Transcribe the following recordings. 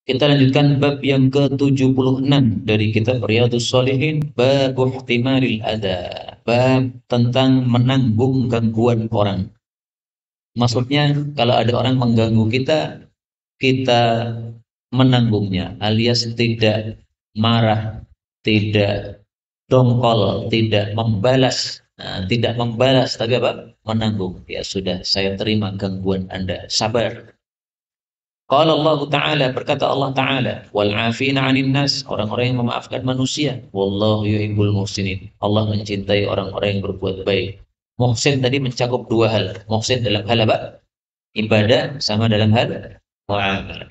Kita lanjutkan bab yang ke-76 dari kitab Riyadhus Shalihin, bab ihtimalil adza, bab tentang menanggung gangguan orang. Maksudnya kalau ada orang mengganggu kita, kita menanggungnya, alias tidak marah, tidak dongkol, tidak membalas. Nah, tidak membalas tapi apa? Menanggung. Ya sudah, saya terima gangguan Anda. Sabar. Qala Allah Ta'ala, berkata Allah Ta'ala, wal 'afina 'anil nas, orang-orang yang memaafkan manusia. Wallahu yuhibbul muhsinin. Allah mencintai orang-orang yang berbuat baik. Muhsin tadi mencakup dua hal. Muhsin dalam hal apa? Ibadah, sama dalam hal muamalah.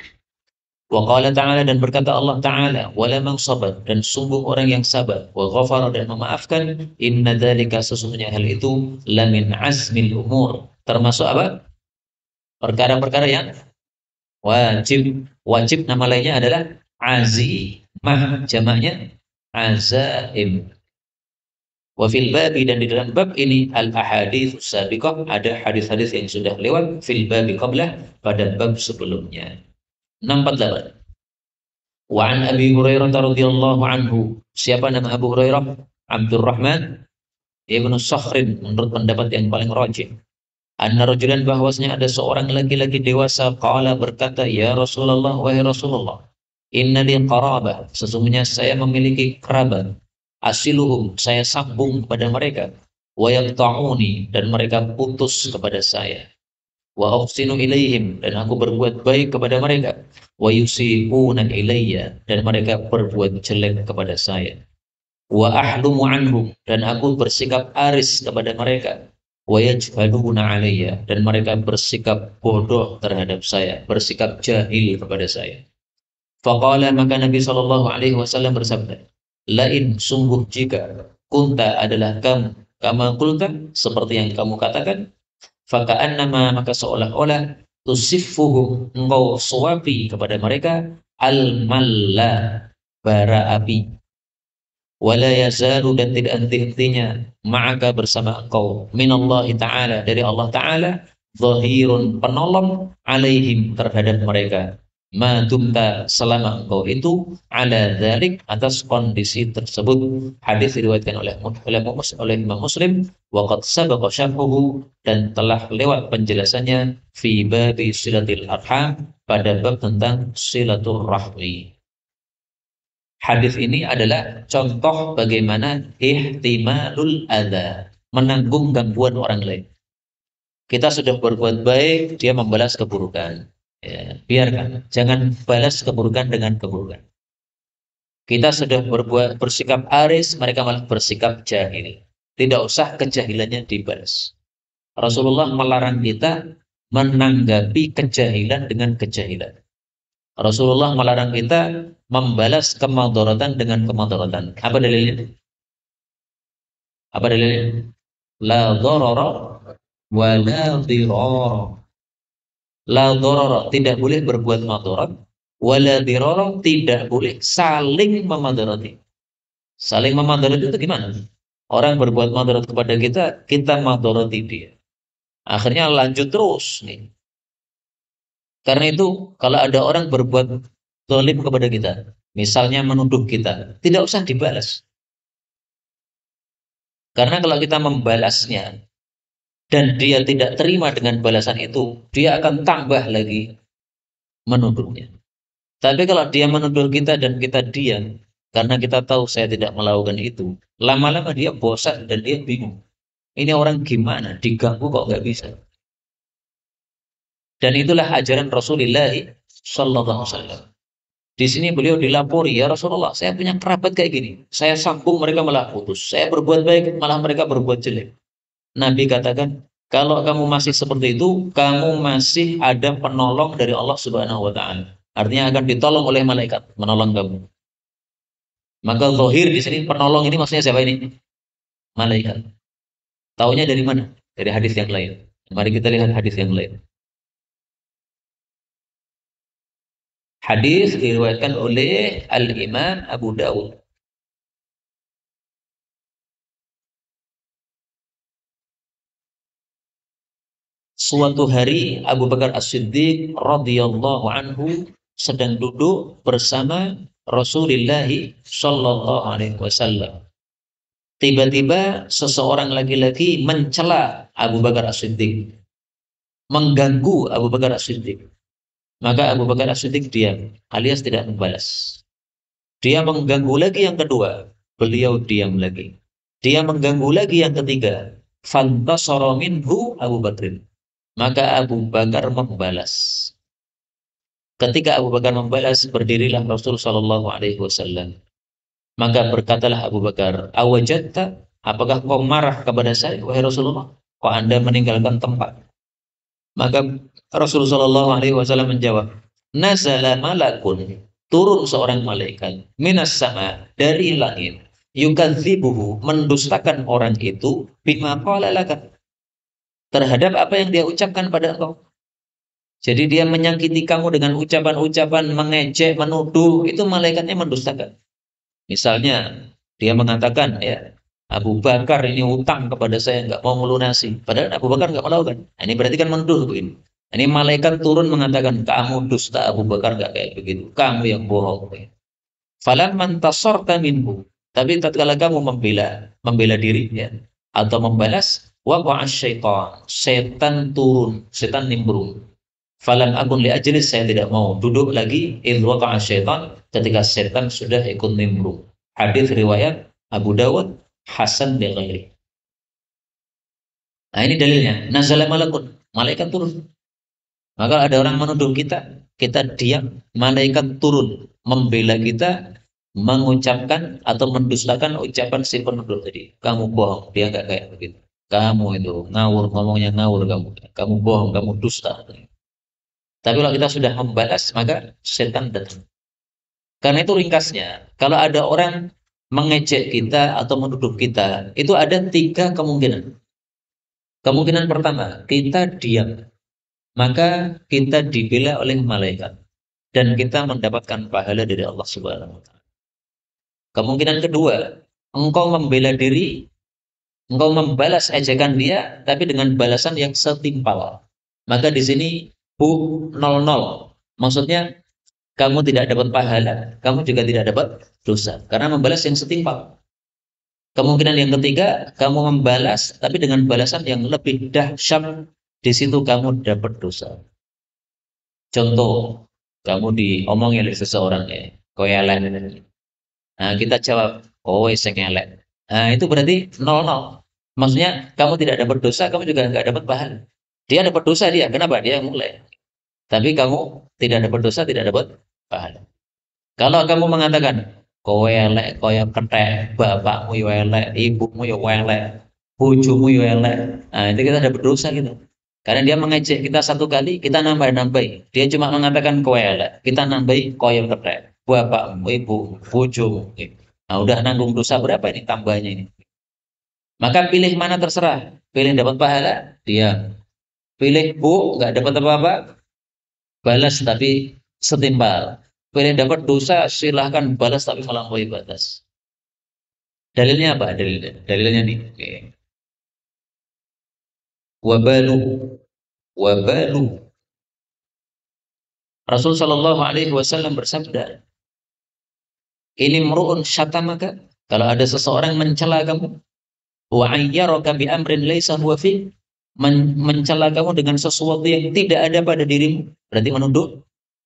Wa qala ta'ala, dan berkata Allah Ta'ala, wala man sabar, dan sungguh orang yang sabar, wa ghafara, dan memaafkan, inna dzalika, sesungguhnya hal itu, lamin azmil umur, termasuk apa? Perkara-perkara yang wajib. Wajib nama lainnya adalah azimah, jamaknya azaim. Wa fil babi, dan di dalam bab ini al ahadits sabiqah, ada hadis-hadis yang sudah lewat fil babi qablah, pada bab sebelumnya. 648. Wa an Abi Hurairah radhiyallahu anhu. Siapa nama Abu Hurairah? Abdurrahman ibnu Sakhrin, menurut pendapat yang paling rajih. Anna rajulan, bahwasanya ada seorang laki-laki dewasa, qala, berkata, ya Rasulullah, wahai Rasulullah, inna li qarabah, sesungguhnya saya memiliki kerabat, asiluhum, saya sambung kepada mereka, wa yaqta'uni, dan mereka putus kepada saya, wa uhsinu ilaihim, dan aku berbuat baik kepada mereka, wa yusi'una ilayya, dan mereka berbuat jelek kepada saya, wa ahlumu anhum, dan aku bersikap aris kepada mereka, wa yajhaluna alayya, dan mereka bersikap bodoh terhadap saya, bersikap jahil kepada saya. Faqala, maka Nabi sallallahu alaihi wasallam bersabda, lain, sungguh jika, kunta, adalah kamu, kama kulta, seperti yang kamu katakan, faka'annama, maka seolah-olah, tusifuhum, engkau suapi kepada mereka, al-malla, bara api, wala yazalu, dan tidak henti-hentinya, ma'aka, bersama engkau, minallahi ta'ala, dari Allah ta'ala, zahirun, penolong, alaihim, terhadap mereka, ma dumta, selama engkau itu, ala dzalik, atas kondisi tersebut. Hadis diriwayatkan oleh Imam Muslim, wa qad sabaqa syarhuhu, dan telah lewat penjelasannya, fi babi silatil arham, pada bab tentang silaturrahmi. Hadis ini adalah contoh bagaimana ihtimalul adza, menanggung gangguan orang lain. Kita sudah berbuat baik, dia membalas keburukan. Ya, biarkan, jangan balas keburukan dengan keburukan. Kita sudah bersikap aris, mereka malah bersikap jahil. Tidak usah kejahilannya dibalas. Rasulullah melarang kita menanggapi kejahilan dengan kejahilan. Rasulullah melarang kita membalas kemadharatan dengan kemadharatan. Apa dalilnya? Apa dalilnya? La dharara wa la dhirara. La dharara, tidak boleh berbuat madarat, wa la dhirara, tidak boleh saling memadharati. Saling memadharati itu gimana? Orang berbuat madarat kepada kita, kita madharati dia. Akhirnya lanjut terus nih. Karena itu, kalau ada orang berbuat zalim kepada kita, misalnya menuduh kita, tidak usah dibalas. Karena kalau kita membalasnya dan dia tidak terima dengan balasan itu, dia akan tambah lagi menuduhnya. Tapi kalau dia menuduh kita dan kita diam, karena kita tahu saya tidak melakukan itu, lama-lama dia bosan dan dia bingung. Ini orang gimana? Diganggu kok nggak bisa. Dan itulah ajaran Rasulullah Sallallahu Alaihi Wasallam. Di sini beliau dilapori, ya Rasulullah, saya punya kerabat kayak gini. Saya sambung, mereka malah putus. Saya berbuat baik, malah mereka berbuat jelek. Nabi katakan, kalau kamu masih seperti itu, kamu masih ada penolong dari Allah Subhanahu wa taala. Artinya akan ditolong oleh malaikat menolong kamu. Maka zahir di sini penolong ini maksudnya siapa ini? Malaikat. Taunya dari mana? Dari hadis yang lain. Mari kita lihat hadis yang lain. Hadis diriwayatkan oleh Al-Imam Abu Dawud. Suatu hari Abu Bakar As-Siddiq radhiyallahu anhu sedang duduk bersama Rasulullah Shallallahu Alaihi Wasallam. Tiba-tiba seseorang laki-laki mencela Abu Bakar As-Siddiq, mengganggu Abu Bakar As-Siddiq. Maka Abu Bakar As-Siddiq diam, alias tidak membalas. Dia mengganggu lagi yang kedua, beliau diam lagi. Dia mengganggu lagi yang ketiga, fantasara minhu Abu Bakrin. Maka Abu Bakar membalas. Ketika Abu Bakar membalas, berdirilah Rasul Shallallahu Alaihi Wasallam. Maka berkatalah Abu Bakar, awajatta, apakah kau marah kepada saya, wahai Rasulullah? Kok Anda meninggalkan tempat? Maka Rasulullah Shallallahu Alaihi Wasallam menjawab, nazala malakun, turun seorang malaikat, minas sama, dari langit, yukadzibuhu, mendustakan orang itu, bima qala laka, terhadap apa yang dia ucapkan pada engkau. Jadi dia menyakiti kamu dengan ucapan-ucapan, mengejek, menuduh, itu malaikatnya mendustakan. Misalnya, dia mengatakan, ya, Abu Bakar ini utang kepada saya, nggak mau melunasi. Padahal Abu Bakar nggak melakukan. Nah, ini berarti kan menuduh ini. Ini malaikat turun mengatakan, kamu dusta, Abu Bakar nggak kayak begitu. Kamu yang bohong. Falamman tasorta minhu. Tapi tatkala kamu membela diri, ya, atau membalas, waqa'a syaitan. Setan turun, setan nimbrung. Falam akun li ajlis, saya tidak mau duduk lagi, idh waqa'a syaitan, ketika setan sudah ikut nimbrung. Hadis riwayat Abu Dawud, Hasan dan ghairi. Nah, ini dalilnya. Nazala malakun, malaikat turun. Maka ada orang menuduh kita, kita diam, malaikat turun membela kita, mengucapkan atau mendustakan ucapan si penuduh tadi. Kamu bohong, dia nggak kayak begitu. Kamu itu ngawur, ngomongnya ngawur kamu. Kamu bohong, kamu dusta. Tapi kalau kita sudah membalas, maka setan datang. Karena itu ringkasnya, kalau ada orang mengejek kita atau menuduh kita, itu ada tiga kemungkinan. Kemungkinan pertama, kita diam, maka kita dibela oleh malaikat dan kita mendapatkan pahala dari Allah Subhanahu wa taala. Kemungkinan kedua, engkau membela diri, engkau membalas ejekan dia tapi dengan balasan yang setimpal. Maka di sini bu 00. Maksudnya kamu tidak dapat pahala, kamu juga tidak dapat dosa karena membalas yang setimpal. Kemungkinan yang ketiga, kamu membalas tapi dengan balasan yang lebih dahsyat, di situ kamu dapat dosa. Contoh, kamu diomongin oleh seseorang, ya, koyalan. Nah, kita jawab, oh, sing elek. Nah, itu berarti 00. Maksudnya kamu tidak dapat dosa, kamu juga nggak dapat pahala. Dia dapat dosa dia, kenapa? Dia yang mulai. Tapi kamu tidak dapat dosa, tidak dapat pahala. Kalau kamu mengatakan, kowe elek, kowe kethek, bapakmu yo elek, ibumu yo elek, bojomu yo elek. Nah, itu kita dapat dosa gitu. Karena dia mengejek kita satu kali, kita nambah-nambahi. Dia cuma mengatakan kowe elek, kita nambahi kowe kethek, bapakmu, ibu, bojomu. Nah, udah nanggung dosa berapa ini tambahnya ini? Maka pilih mana terserah. Pilih dapat pahala, dia. Pilih bu, nggak dapat apa-apa, balas tapi setimpal. Pilih dapat dosa, silahkan balas tapi melampaui batas. Dalilnya apa? Dalilnya nih. Oke. Wabalu, wabalu. Rasul Shallallahu Alaihi Wasallam bersabda, ini meruun syatamaka. Kalau ada seseorang mencela kamu, wa ayyaraka bi amrin laisa huwa fi, mencela kamu dengan sesuatu yang tidak ada pada dirimu, berarti menuduh.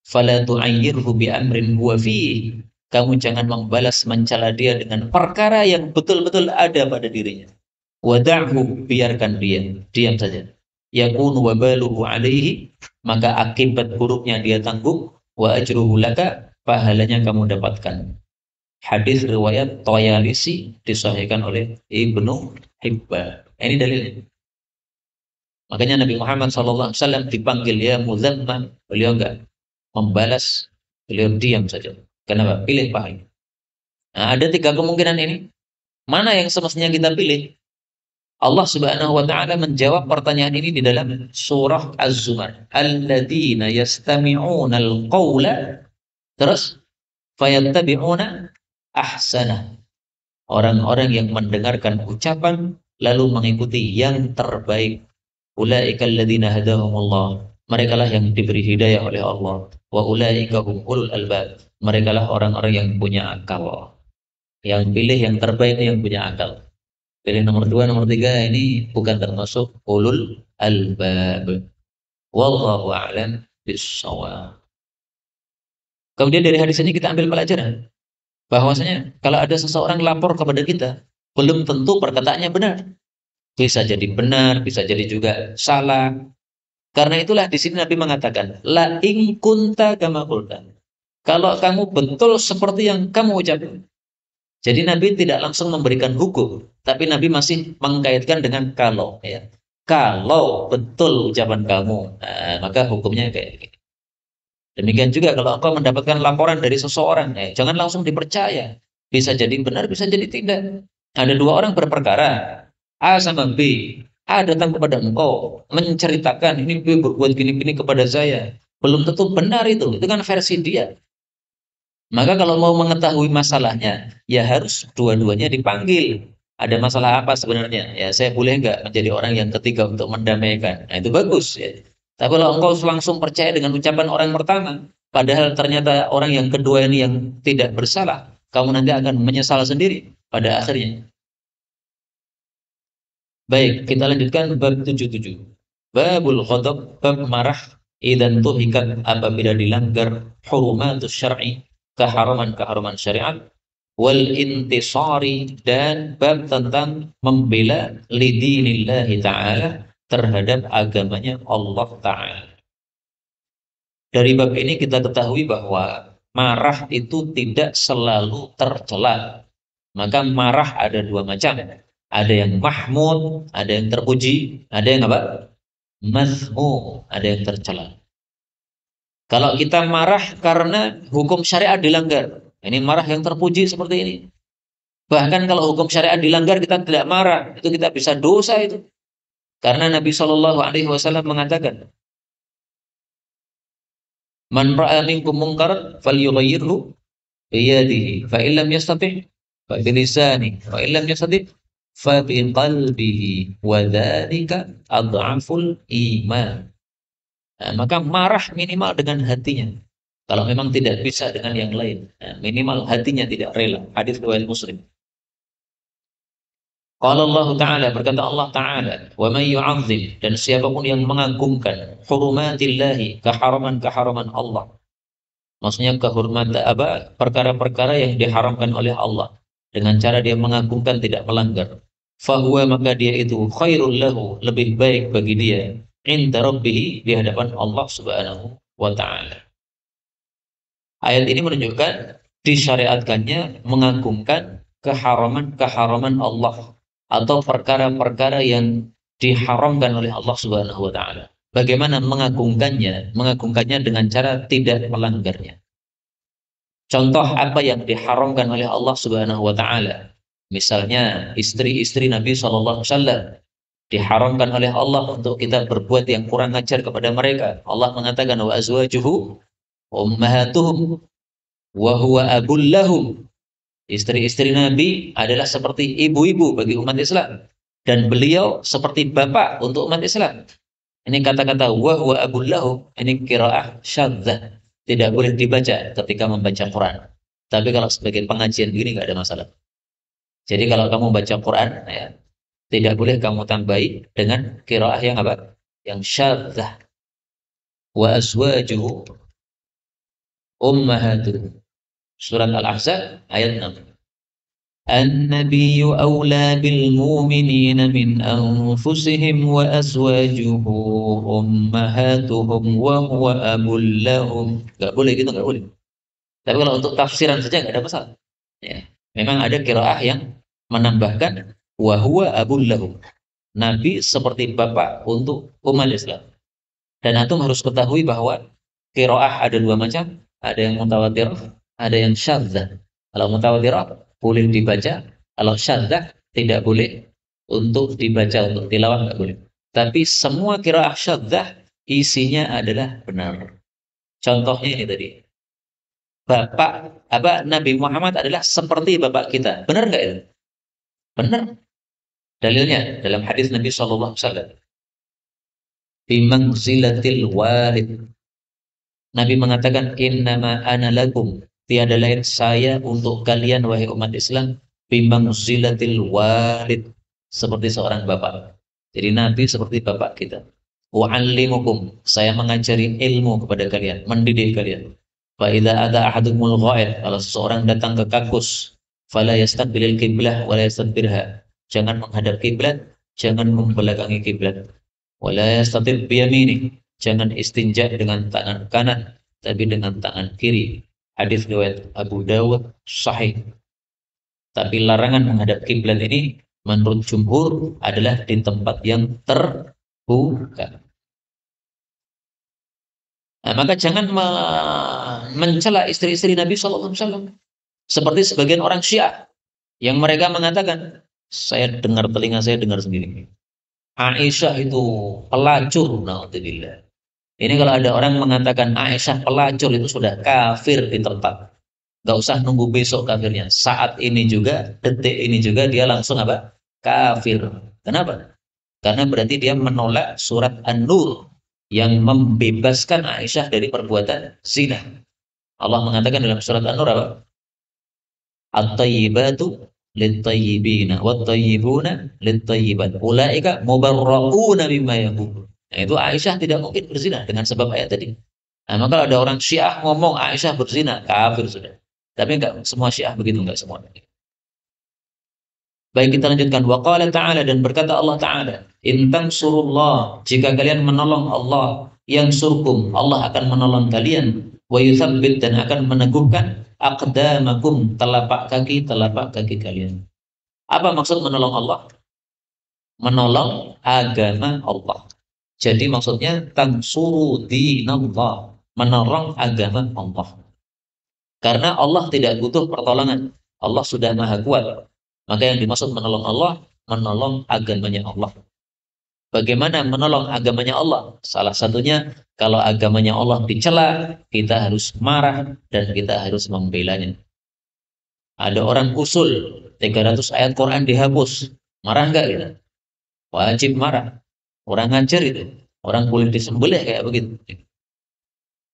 Fala tu'ayyirhu bi amrin huwa fi, kamu jangan membalas mencela dia dengan perkara yang betul-betul ada pada dirinya. Wada'hu, biarkan dia, diam saja. Yakun wabaluhu alaihi, maka akibat buruknya dia tanggung, wa ajruhu laka, pahalanya kamu dapatkan. Hadis riwayat Tayalisi, disahihkan oleh Ibnu Hibban. Ini dalilnya. Makanya Nabi Muhammad SAW dipanggil ya muzammam, beliau enggak membalas, beliau diam saja. Kenapa? Pilih pahala. Nah, ada tiga kemungkinan ini. Mana yang semestinya kita pilih? Allah Subhanahu wa taala menjawab pertanyaan ini di dalam surah Az-Zumar. Alladzina yastami'una al-qawla, terus fayattabi'una ahsana. Orang-orang yang mendengarkan ucapan lalu mengikuti yang terbaik. Ulaika alladzina hadahumullah. Mereka lah yang diberi hidayah oleh Allah. Wa ulaika hum ulul albab. Mereka lah orang-orang yang punya akal. Yang pilih yang terbaik yang punya akal. Pilih nomor dua, nomor tiga ini bukan termasuk ulul albab. Wallahu a'lam bishawab. Kemudian dari hadis ini kita ambil pelajaran bahwasanya kalau ada seseorang lapor kepada kita, belum tentu perkataannya benar. Bisa jadi benar, bisa jadi juga salah. Karena itulah di sini Nabi mengatakan, la in kunta kama qulta. Kalau kamu betul seperti yang kamu ucapkan. Jadi Nabi tidak langsung memberikan hukum, tapi Nabi masih mengkaitkan dengan kalau, ya. Kalau betul ucapan kamu, nah, maka hukumnya kayak gini. Demikian juga kalau engkau mendapatkan laporan dari seseorang, jangan langsung dipercaya. Bisa jadi benar, bisa jadi tidak. Ada dua orang berperkara, A sama B. A datang kepada engkau, menceritakan, ini B berbuat gini-gini kepada saya. Belum tentu benar itu kan versi dia. Maka kalau mau mengetahui masalahnya, ya harus dua-duanya dipanggil. Ada masalah apa sebenarnya? Ya saya boleh nggak menjadi orang yang ketiga untuk mendamaikan? Nah itu bagus ya. Tapi kalau engkau langsung percaya dengan ucapan orang pertama, padahal ternyata orang yang kedua ini yang tidak bersalah, kamu nanti akan menyesal sendiri pada akhirnya. Baik, kita lanjutkan bab 77. Babul ghadab, bab marah idan tuhikat apabila dilanggar hurumatus syar'i, keharaman-keharaman syariat, wal intisari, dan bab tentang membela lidinillahi ta'ala, terhadap agamanya Allah Ta'ala. Dari bab ini kita ketahui bahwa marah itu tidak selalu tercela. Maka marah ada dua macam. Ada yang mahmud, ada yang terpuji, ada yang apa? Mazmum, ada yang tercela. Kalau kita marah karena hukum syariat dilanggar, ini marah yang terpuji seperti ini. Bahkan kalau hukum syariat dilanggar kita tidak marah, itu kita bisa dosa itu. Karena Nabi Shallallahu Alaihi Wasallam mengatakan, "Man ra'a minkum munkaran falyughayyirhu biyadihi, fa illam yastati' fa bilisani, fa illam yastati' fa biqalbihi, wa dzalika adhaful iman." Nah, maka marah minimal dengan hatinya. Kalau memang tidak bisa dengan yang lain, nah, minimal hatinya tidak rela. Hadis riwayat Muslim. Qala Allah Ta'ala, berkata Allah Ta'ala, wa may yu'azzim, dan siapapun yang mengagungkan hurumatillahi, keharaman-keharaman Allah. Maksudnya kehormatan apa? Perkara-perkara yang diharamkan oleh Allah dengan cara dia mengagungkan tidak melanggar. Fahuwa, maka dia itu khairul lahu, lebih baik bagi dia inda rabbih, di hadapan Allah Subhanahu wa taala. Ayat ini menunjukkan disyariatkannya mengagungkan keharaman-keharaman Allah atau perkara-perkara yang diharamkan oleh Allah Subhanahu wa taala. Bagaimana mengagungkannya? Mengagungkannya dengan cara tidak melanggarnya. Contoh apa yang diharamkan oleh Allah Subhanahu wa taala? Misalnya istri-istri Nabi sallallahu alaihi wasallam diharamkan oleh Allah untuk kita berbuat yang kurang ajar kepada mereka. Allah mengatakan wa azwajuhu ummahatuhum wa huwa abul lahum. Istri-istri Nabi adalah seperti ibu-ibu bagi umat Islam dan beliau seperti bapak untuk umat Islam. Ini kata-kata wa huwa abul lahum, ini qiraah syadzah. Tidak boleh dibaca ketika membaca Quran. Tapi kalau sebagai pengajian begini nggak ada masalah. Jadi kalau kamu baca Quran, ya, tidak boleh kamu tambahi dengan qiraah yang apa? Yang syadzah. Wa azwajuhu ummahatuhum. Surat Al-Ahzab ayat 6. An-nabiyyu awla bil mu'minina min anfusihim wa azwajuhu ummahatuhum wa huwa abul lahum. Enggak boleh gitu, enggak boleh. Tapi kalau untuk tafsiran saja enggak ada masalah. Ya. Memang ada qiraah yang menambahkan wa huwa abul lahum. Nabi seperti bapak untuk umat Islam. Dan antum harus ketahui bahwa qiraah ada dua macam, ada yang mutawatirah, ada yang syadzah. Kalau mutawatirah boleh dibaca, kalau syadzah tidak boleh untuk dibaca, untuk tilawah nggak boleh. Tapi semua qiraah syadzah isinya adalah benar. Contohnya ini tadi. Bapak apa Nabi Muhammad adalah seperti bapak kita. Benar nggak itu? Benar. Dalilnya dalam hadis Nabi Shallallahu Alaihi Wasallam. Bimangzilatil walid. Nabi mengatakan innama ana lakum, tiada lain saya untuk kalian wahai umat Islam, bimangzilatil walid, seperti seorang bapak. Jadi Nabi seperti bapak kita. Wa'allimukum, saya mengajari ilmu kepada kalian, mendidik kalian. Fa idza ada ahadukumul ghaid, kalau seseorang datang ke kakus, fala yastaqbilil qiblah wa la yastadbirha. Jangan menghadap kiblat, jangan membelakangi kiblat. Wa la yastatib biyamini, jangan istinja dengan tangan kanan, tapi dengan tangan kiri. Hadis riwayat Abu Dawud sahih. Tapi larangan menghadap kiblat ini menurut jumhur adalah di tempat yang terbuka. Nah, maka jangan mencela istri-istri Nabi SAW. Seperti sebagian orang Syiah yang mereka mengatakan, saya dengar, telinga saya dengar sendiri, Aisyah itu pelacur. Na'udzubillah. Ini kalau ada orang mengatakan Aisyah pelacur, itu sudah kafir di tempat. Gak usah nunggu besok kafirnya. Saat ini juga, detik ini juga dia langsung apa? Kafir. Kenapa? Karena berarti dia menolak surat An-Nur yang membebaskan Aisyah dari perbuatan zina. Allah mengatakan dalam surat An-Nur apa? At-tayyibatu lit-tayyibina wat-tayyibuna lit-tayyibat. Ulaika mubarra'una mimma yaqulun. Nah, itu Aisyah tidak mungkin berzina dengan sebab ayat tadi. Nah, maka ada orang Syiah ngomong Aisyah berzina, kafir sudah. Tapi enggak semua Syiah begitu, enggak semua. Baik, kita lanjutkan. Wa qala ta'ala, dan berkata Allah Ta'ala, in tansurullah, jika kalian menolong Allah, yang surkum, Allah akan menolong kalian, wa yuthabbit, dan akan meneguhkan aqdamakum, telapak kaki kalian. Apa maksud menolong Allah? Menolong agama Allah. Jadi maksudnya tansuru dinallah, menolong agama Allah. Karena Allah tidak butuh pertolongan. Allah sudah maha kuat. Maka yang dimaksud menolong Allah, menolong agamanya Allah. Bagaimana menolong agamanya Allah? Salah satunya, kalau agamanya Allah dicela, kita harus marah dan kita harus membelanya. Ada orang usul 300 ayat Quran dihapus, marah enggak kita? Wajib marah. Orang ngajar itu, orang boleh disembelih kayak begitu.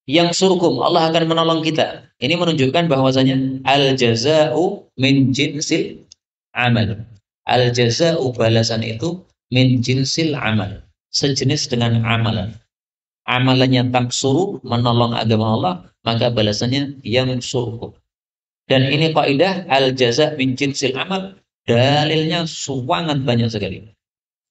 Yang surkum, Allah akan menolong kita. Ini menunjukkan bahwasanya al jaza'u min jinsil amal. Al jaza'u, balasan itu, min jinsil amal, sejenis dengan amalan. Amalannya taksuru, menolong agama Allah, maka balasannya yang surkum. Dan ini kaidah al jaza' min jinsil amal, dalilnya sangat banyak sekali.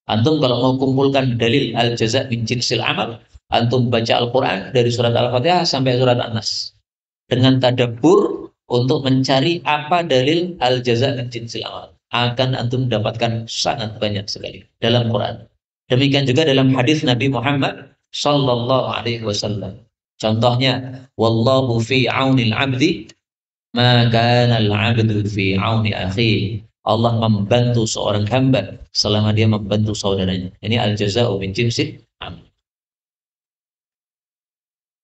Antum kalau mau kumpulkan dalil al jaza' min jinsil amal, antum baca Al-Quran dari surat Al-Fatihah sampai surat An-Nas dengan tadabbur untuk mencari apa dalil al jaza' min jinsil amal, akan antum dapatkan sangat banyak sekali dalam Quran. Demikian juga dalam hadis Nabi Muhammad sallallahu alaihi wasallam. Contohnya, wallahu fi aunil abdi ma kana al-'abdu fi auni akhihi. Allah membantu seorang hamba selama dia membantu saudaranya. Ini al-jaza'u min jinsil amal.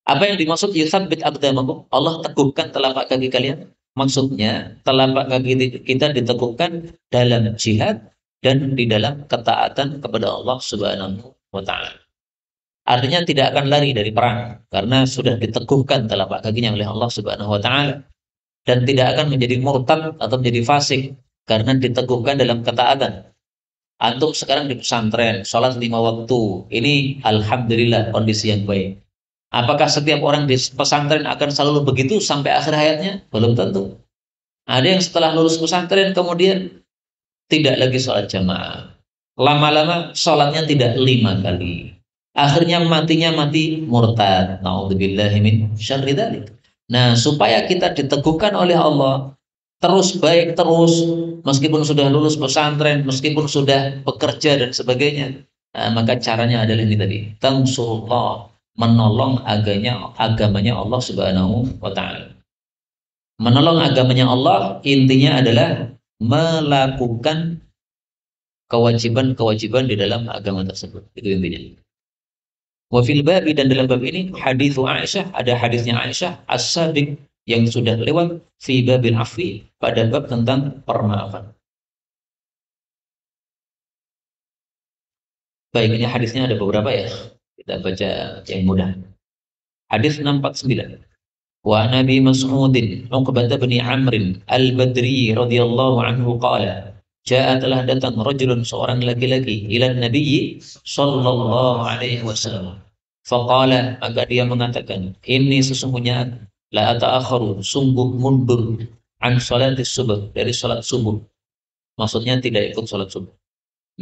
Apa yang dimaksud yutsabbit aqdamakum? Allah teguhkan telapak kaki kalian. Maksudnya telapak kaki kita diteguhkan dalam jihad dan di dalam ketaatan kepada Allah Subhanahu wa taala. Artinya tidak akan lari dari perang karena sudah diteguhkan telapak kakinya oleh Allah Subhanahu wa taala, dan tidak akan menjadi murtad atau menjadi fasik karena diteguhkan dalam ketaatan. Antum sekarang di pesantren, sholat 5 waktu. Ini alhamdulillah kondisi yang baik. Apakah setiap orang di pesantren akan selalu begitu sampai akhir hayatnya? Belum tentu. Ada yang setelah lulus pesantren kemudian tidak lagi sholat jamaah. Lama-lama sholatnya tidak 5 kali. Akhirnya matinya mati murtad. Na'udzubillahi min syarri dzalik. Nah, supaya kita diteguhkan oleh Allah, terus baik terus, meskipun sudah lulus pesantren, meskipun sudah bekerja dan sebagainya. Nah, maka caranya adalah ini tadi, tansurullah, menolong agamanya Allah Subhanahu wa taala. Menolong agamanya Allah intinya adalah melakukan kewajiban-kewajiban di dalam agama tersebut. Itu intinya. Wa fil babi, dan dalam bab ini hadis Aisyah, ada hadisnya Aisyah as-sabiq yang sudah lewat, fi babil afwi, pada bab tentang permaafan. Baik, ini hadisnya ada beberapa ya. Kita baca yang mudah. Hadis 649. Wa Nabi Mas'udin Uqbah bin Amr Al-Badri radhiyallahu anhu qala Ja'a telah datang rajulun seorang laki-laki ila Nabi sallallahu alaihi wasallam. Faqala maka dia mengatakan, ini sesungguhnya la ata'akharu sungguh mundur an salatis subuh dari salat subuh. Maksudnya tidak ikut salat subuh.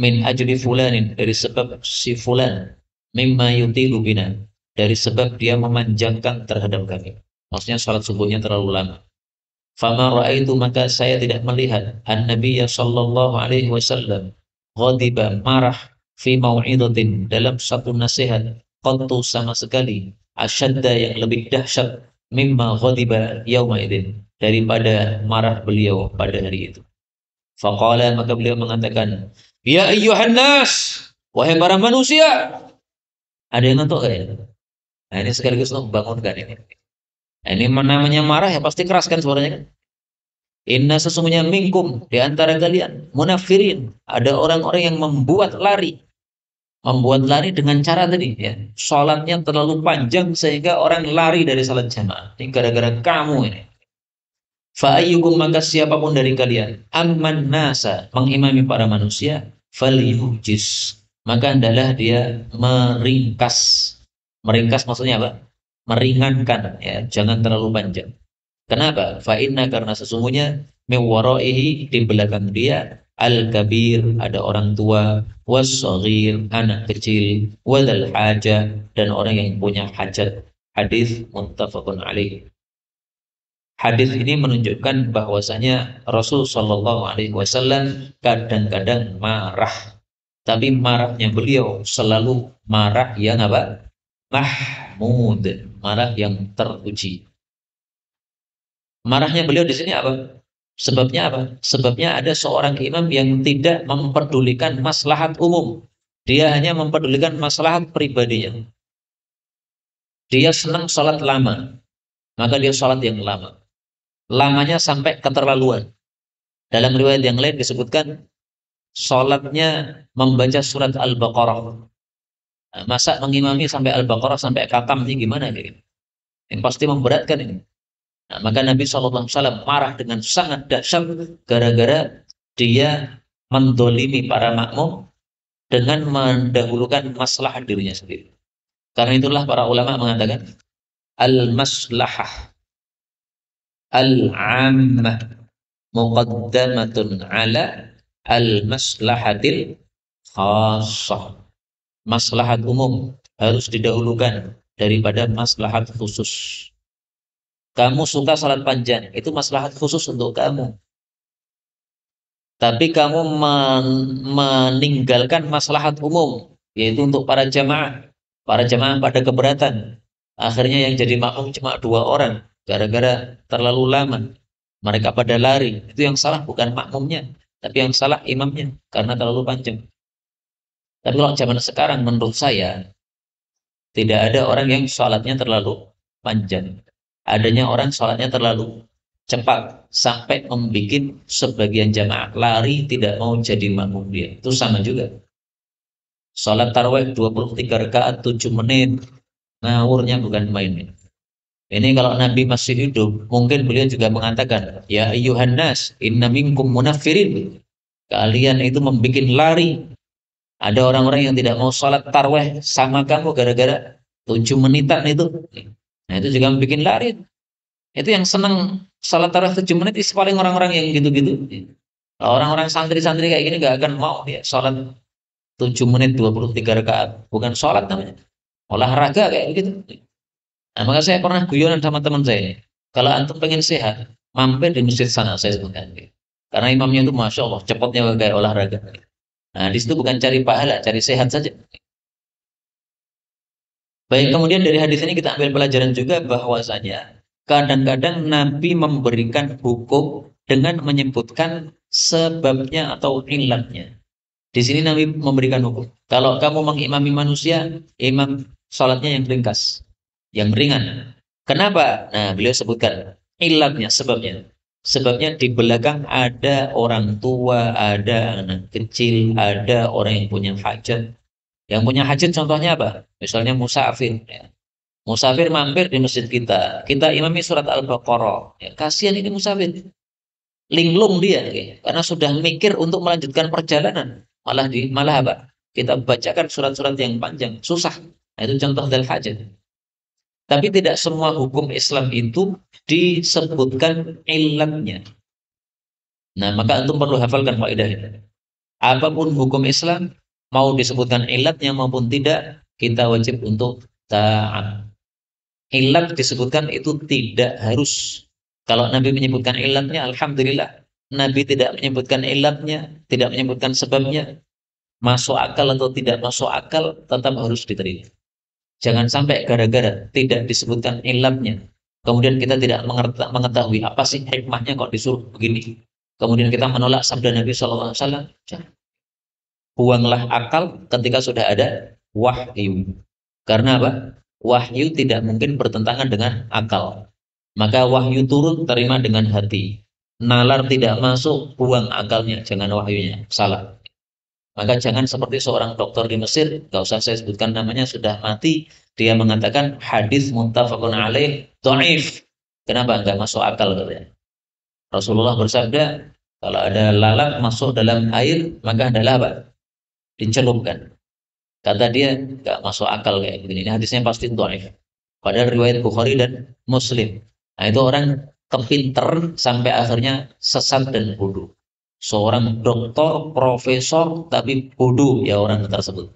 Min ajli fulanin dari sebab si fulan mimma yutilu bina dari sebab dia memanjangkan terhadap kami. Maksudnya salat subuhnya terlalu lama. Fama ra'aitu maka saya tidak melihat an-nabiyya sallallahu alaihi wasallam ghadiba marah fi mau'idatin dalam satu nasihat qattu sama sekali asyadda yang lebih dahsyat mimma ghadiba yauma idzin daripada marah beliau pada hari itu. Faqala maka beliau mengatakan, "Ya ayyuhan nas, wahai para manusia." Ada yang ngantuk enggak ya? Nah, ini sekaligus untuk membangunkan ini. Nah, ini namanya marah ya pasti keras kan suaranya kan? Inna sesungguhnya minkum di antara kalian munafirin, ada orang-orang yang membuat lari. Membuat lari dengan cara tadi ya. Salatnya terlalu panjang sehingga orang lari dari salat jamaah. Ini gara-gara kamu ini. Fa ayyukum maka siapapun dari kalian amman nasa mengimami para manusia falyujiz maka adalah dia meringkas. Meringkas maksudnya apa? Meringankan ya, jangan terlalu panjang. Kenapa? Fa'inna karena sesungguhnya mewaraihi di belakang dia al-kabir ada orang tua, was-saghir anak kecil, wadal haja dan orang yang punya hajat. Hadis muttafaqun alaih. Hadis ini menunjukkan bahwasanya Rasul Shallallahu Alaihi Wasallam kadang-kadang marah, tapi marahnya beliau selalu marah yang apa? Mahmud, marah yang terpuji. Marahnya beliau di sini apa? Sebabnya apa? Sebabnya ada seorang imam yang tidak memperdulikan maslahat umum. Dia hanya memperdulikan maslahat pribadinya. Dia senang sholat lama, maka dia sholat yang lama. Lamanya sampai keterlaluan. Dalam riwayat yang lain disebutkan sholatnya membaca surat Al-Baqarah. Nah, masa mengimami sampai Al-Baqarah sampai khatam ini gimana gitu? Ini pasti memberatkan ini. Nah, maka Nabi SAW marah dengan sangat dahsyat gara-gara dia mendolimi para makmum dengan mendahulukan maslahat dirinya sendiri. Karena itulah para ulama mengatakan al-maslahah al-ammah muqaddamatun ala al-maslahatil khassah. Maslahat umum harus didahulukan daripada maslahat khusus. Kamu suka salat panjang, itu maslahat khusus untuk kamu. Tapi kamu meninggalkan maslahat umum, yaitu untuk para jamaah. Para jamaah pada keberatan. Akhirnya yang jadi makmum cuma 2 orang, gara-gara terlalu lama. Mereka pada lari. Itu yang salah bukan makmumnya, tapi yang salah imamnya, karena terlalu panjang. Tapi kalau zaman sekarang menurut saya, tidak ada orang yang sholatnya terlalu panjang. Adanya orang sholatnya terlalu cepat sampai membuat sebagian jamaah lari tidak mau jadi makmum dia. Itu sama juga. Sholat tarawih 23 rakaat 7 menit, ngawurnya bukan main. Ini kalau Nabi masih hidup, mungkin beliau juga mengatakan, ya ayyuhan nas, inna minkum munafirin. Kalian itu membuat lari. Ada orang-orang yang tidak mau sholat tarawih sama kamu gara-gara 7 menitan itu. Nah itu juga bikin lari. Itu yang senang salat tarawih 7 menit itu paling orang-orang yang gitu-gitu. Orang-orang santri-santri kayak gini gak akan mau ya salat 7 menit 23 rakaat. Bukan salat namanya. Olahraga kayak gitu. Nah, maka saya pernah guyonan sama teman saya. Kalau antum pengen sehat, mampir di masjid sana saya sebutkan. Karena imamnya itu masya Allah cepatnya kayak olahraga. Nah di situ bukan cari pahala, cari sehat saja. Baik, kemudian dari hadis ini kita ambil pelajaran juga bahwasanya kadang-kadang Nabi memberikan hukum dengan menyebutkan sebabnya atau ilatnya. Di sini Nabi memberikan hukum. Kalau kamu mengimami manusia, imam sholatnya yang ringkas, yang ringan. Kenapa? Nah, beliau sebutkan ilatnya, sebabnya. Sebabnya di belakang ada orang tua, ada anak kecil, ada orang yang punya hajat. Yang punya hajat contohnya apa? Misalnya musafir. Ya. Musafir mampir di masjid kita. Kita imami surat Al-Baqarah. Ya, kasihan ini musafir. Linglung dia. Ya. Karena sudah mikir untuk melanjutkan perjalanan. Malah apa? Kita bacakan surat-surat yang panjang. Susah. Nah, itu contoh dari hajat. Tapi tidak semua hukum Islam itu disebutkan ilatnya. Nah, maka antum perlu hafalkan kaidah ini. Apapun hukum Islam, mau disebutkan ilatnya maupun tidak, kita wajib untuk taat. Ilat disebutkan itu tidak harus. Kalau Nabi menyebutkan ilatnya, alhamdulillah. Nabi tidak menyebutkan ilatnya, tidak menyebutkan sebabnya, masuk akal atau tidak masuk akal, tetap harus diterima. Jangan sampai gara-gara tidak disebutkan ilatnya, kemudian kita tidak mengetahui apa sih hikmahnya kok disuruh begini. Kemudian kita menolak sabda Nabi SAW. Buanglah akal ketika sudah ada wahyu. Karena apa? Wahyu tidak mungkin bertentangan dengan akal. Maka wahyu turun terima dengan hati. Nalar tidak masuk, buang akalnya, jangan wahyunya. Salah. Maka jangan seperti seorang dokter di Mesir, gak usah saya sebutkan namanya, sudah mati. Dia mengatakan hadis muttafaqun alaih dhaif. Kenapa enggak masuk akal katanya? Rasulullah bersabda, kalau ada lalat masuk dalam air, maka adalah apa? Dicelupkan. Kata dia, enggak masuk akal kayak begini. Ini hadisnya pasti dhaif. Padahal riwayat Bukhari dan Muslim. Nah, itu orang kepinter sampai akhirnya sesat dan bodoh. Seorang doktor, profesor, tapi bodoh ya orang tersebut.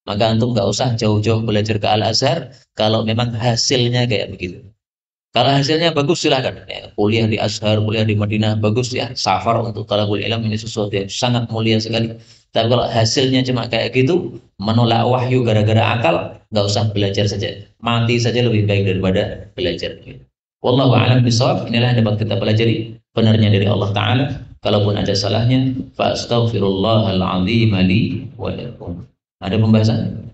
Maka antum nggak usah jauh-jauh belajar ke Al-Azhar kalau memang hasilnya kayak begitu. Kalau hasilnya bagus silahkan. Ya, kuliah di Azhar, kuliah di Madinah, bagus ya. Safar untuk talabul ilm ini sesuatu yang sangat mulia sekali. Tapi kalau hasilnya cuma kayak gitu, menolak wahyu gara-gara akal, nggak usah belajar saja. Mati saja lebih baik daripada belajar. Wallahu a'lam bishawab. Inilah yang dapat kita pelajari. Benarnya dari Allah Ta'ala. Kalaupun ada salahnya, fa astaghfirullahal azim li wa lakum. Ada pembahasan?